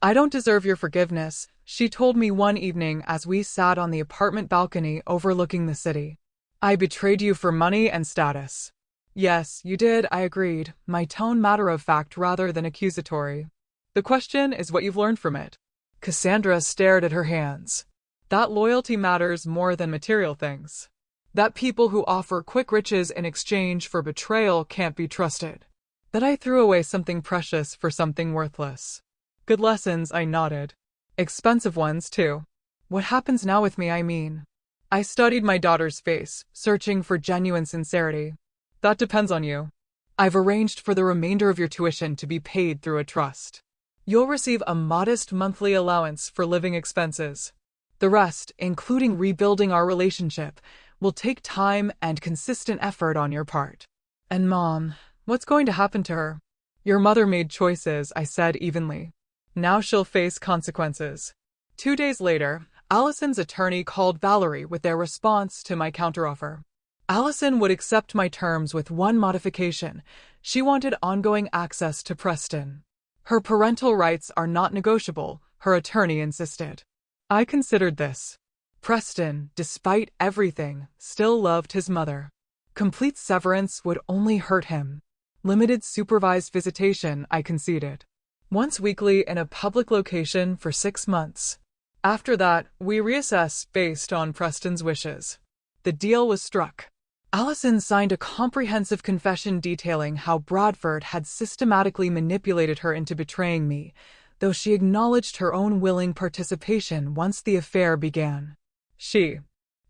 I don't deserve your forgiveness, she told me one evening as we sat on the apartment balcony overlooking the city. I betrayed you for money and status. Yes, you did, I agreed, my tone matter-of-fact rather than accusatory. The question is what you've learned from it. Cassandra stared at her hands. That loyalty matters more than material things. That people who offer quick riches in exchange for betrayal can't be trusted. That I threw away something precious for something worthless. Good lessons, I nodded. Expensive ones, too. What happens now with me, I mean? I studied my daughter's face, searching for genuine sincerity. That depends on you. I've arranged for the remainder of your tuition to be paid through a trust. You'll receive a modest monthly allowance for living expenses. The rest, including rebuilding our relationship, will take time and consistent effort on your part. And Mom, what's going to happen to her? Your mother made choices, I said evenly. Now she'll face consequences. 2 days later, Allison's attorney called Valerie with their response to my counteroffer. Allison would accept my terms with one modification. She wanted ongoing access to Preston. Her parental rights are not negotiable, her attorney insisted. I considered this. Preston, despite everything, still loved his mother. Complete severance would only hurt him. Limited supervised visitation, I conceded. Once weekly in a public location for 6 months. After that, we reassess based on Preston's wishes. The deal was struck. Allison signed a comprehensive confession detailing how Bradford had systematically manipulated her into betraying me, though she acknowledged her own willing participation once the affair began. She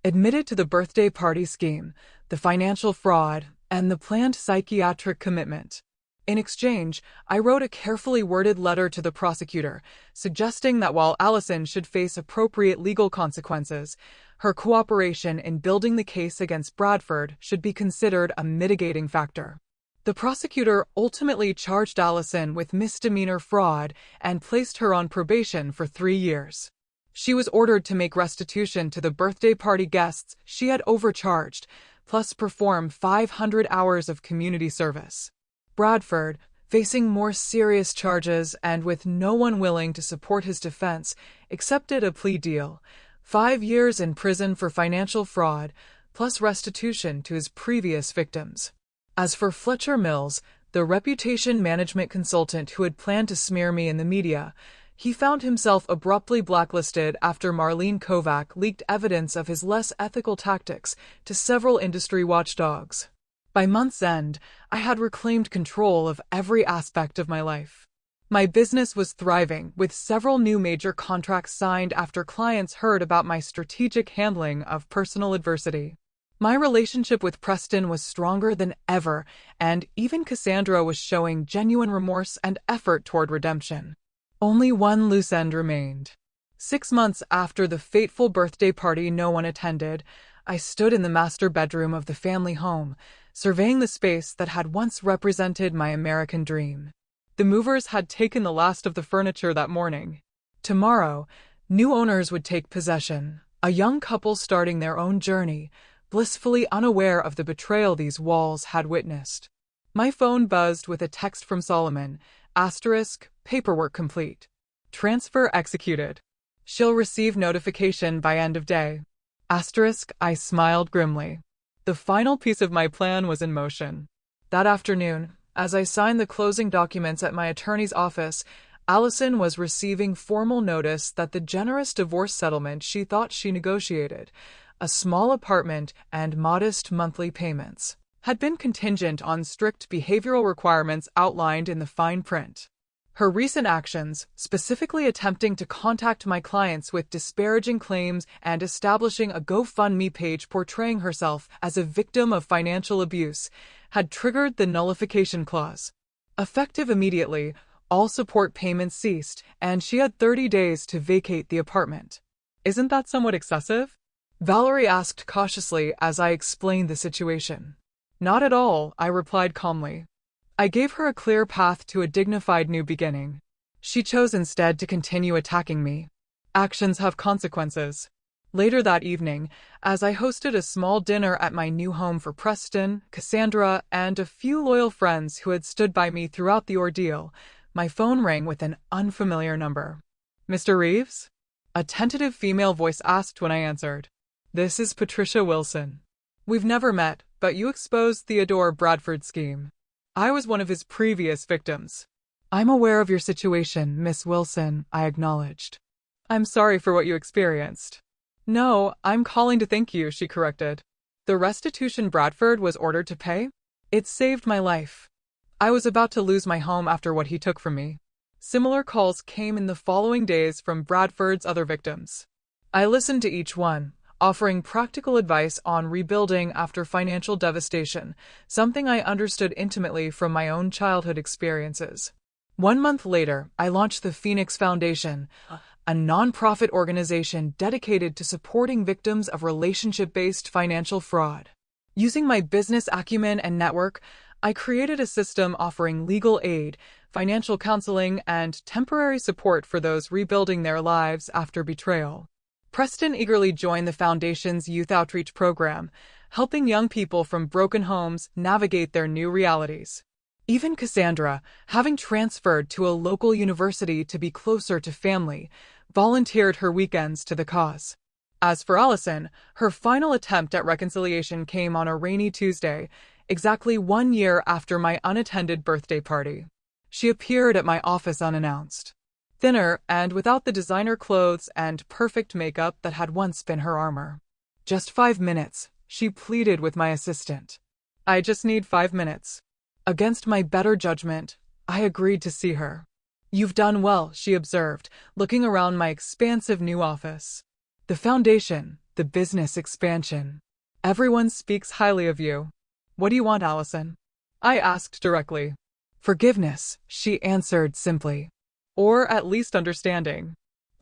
admitted to the birthday party scheme, the financial fraud, and the planned psychiatric commitment. In exchange, I wrote a carefully worded letter to the prosecutor, suggesting that while Allison should face appropriate legal consequences, her cooperation in building the case against Bradford should be considered a mitigating factor. The prosecutor ultimately charged Allison with misdemeanor fraud and placed her on probation for 3 years. She was ordered to make restitution to the birthday party guests she had overcharged, plus perform 500 hours of community service. Bradford, facing more serious charges and with no one willing to support his defense, accepted a plea deal, 5 years in prison for financial fraud, plus restitution to his previous victims. As for Fletcher Mills, the reputation management consultant who had planned to smear me in the media, he found himself abruptly blacklisted after Marlene Kovac leaked evidence of his less ethical tactics to several industry watchdogs. By month's end, I had reclaimed control of every aspect of my life. My business was thriving, with several new major contracts signed after clients heard about my strategic handling of personal adversity. My relationship with Preston was stronger than ever, and even Cassandra was showing genuine remorse and effort toward redemption. Only one loose end remained. 6 months after the fateful birthday party no one attended, I stood in the master bedroom of the family home, surveying the space that had once represented my American dream. The movers had taken the last of the furniture that morning. Tomorrow, new owners would take possession, a young couple starting their own journey, blissfully unaware of the betrayal these walls had witnessed. My phone buzzed with a text from Solomon, paperwork complete. Transfer executed. She'll receive notification by end of day. I smiled grimly. The final piece of my plan was in motion. That afternoon, as I signed the closing documents at my attorney's office, Allison was receiving formal notice that the generous divorce settlement she thought she negotiated, a small apartment and modest monthly payments, had been contingent on strict behavioral requirements outlined in the fine print. Her recent actions, specifically attempting to contact my clients with disparaging claims and establishing a GoFundMe page portraying herself as a victim of financial abuse, had triggered the nullification clause. Effective immediately, all support payments ceased, and she had 30 days to vacate the apartment. Isn't that somewhat excessive? Valerie asked cautiously as I explained the situation. Not at all, I replied calmly. I gave her a clear path to a dignified new beginning. She chose instead to continue attacking me. Actions have consequences. Later that evening, as I hosted a small dinner at my new home for Preston, Cassandra, and a few loyal friends who had stood by me throughout the ordeal, my phone rang with an unfamiliar number. Mr. Reeves? A tentative female voice asked when I answered. This is Patricia Wilson. We've never met, but you exposed Theodore Bradford's scheme. I was one of his previous victims. I'm aware of your situation, Miss Wilson, I acknowledged. I'm sorry for what you experienced. No, I'm calling to thank you, she corrected. The restitution Bradford was ordered to pay? It saved my life. I was about to lose my home after what he took from me. Similar calls came in the following days from Bradford's other victims. I listened to each one, offering practical advice on rebuilding after financial devastation, something I understood intimately from my own childhood experiences. 1 month later, I launched the Phoenix Foundation, a nonprofit organization dedicated to supporting victims of relationship-based financial fraud. Using my business acumen and network, I created a system offering legal aid, financial counseling, and temporary support for those rebuilding their lives after betrayal. Preston eagerly joined the Foundation's youth outreach program, helping young people from broken homes navigate their new realities. Even Cassandra, having transferred to a local university to be closer to family, volunteered her weekends to the cause. As for Allison, her final attempt at reconciliation came on a rainy Tuesday, exactly 1 year after my unattended birthday party. She appeared at my office unannounced. Thinner and without the designer clothes and perfect makeup that had once been her armor. Just 5 minutes, she pleaded with my assistant. I just need 5 minutes. Against my better judgment, I agreed to see her. You've done well, she observed, looking around my expansive new office. The foundation, the business expansion. Everyone speaks highly of you. What do you want, Allison? I asked directly. Forgiveness, she answered simply. Or at least understanding.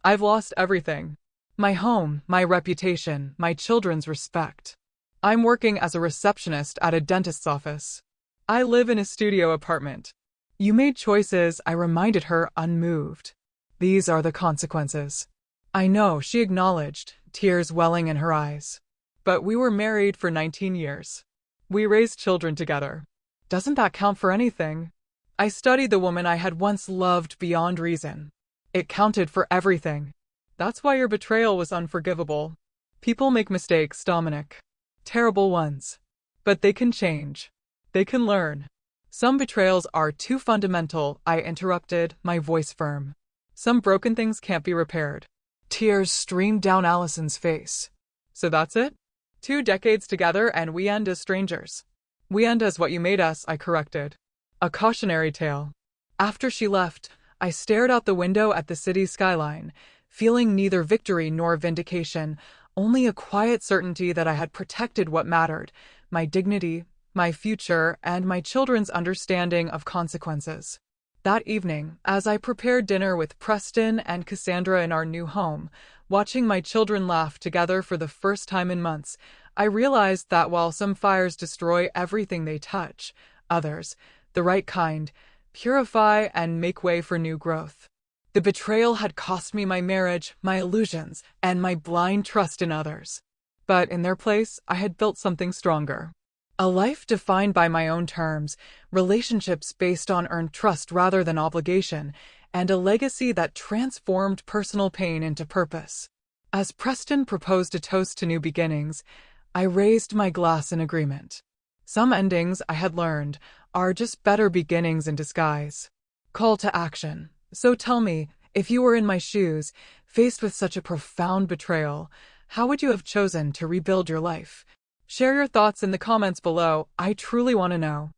I've lost everything. My home, my reputation, my children's respect. I'm working as a receptionist at a dentist's office. I live in a studio apartment. You made choices, I reminded her, unmoved. These are the consequences. I know, she acknowledged, tears welling in her eyes. But we were married for 19 years. We raised children together. Doesn't that count for anything? I studied the woman I had once loved beyond reason. It counted for everything. That's why your betrayal was unforgivable. People make mistakes, Dominic. Terrible ones. But they can change. They can learn. Some betrayals are too fundamental, I interrupted, my voice firm. Some broken things can't be repaired. Tears streamed down Allison's face. So that's it? 2 decades together and we end as strangers. We end as what you made us, I corrected. A cautionary tale. After she left, I stared out the window at the city skyline, feeling neither victory nor vindication, only a quiet certainty that I had protected what mattered: my dignity, my future, and my children's understanding of consequences. That evening, as I prepared dinner with Preston and Cassandra in our new home, watching my children laugh together for the first time in months, I realized that while some fires destroy everything they touch, others, the right kind, purify and make way for new growth. The betrayal had cost me my marriage, my illusions, and my blind trust in others. But in their place, I had built something stronger. A life defined by my own terms, relationships based on earned trust rather than obligation, and a legacy that transformed personal pain into purpose. As Preston proposed a toast to new beginnings, I raised my glass in agreement. Some endings, I had learned, are just better beginnings in disguise. Call to action. So tell me, if you were in my shoes, faced with such a profound betrayal, how would you have chosen to rebuild your life? Share your thoughts in the comments below. I truly want to know.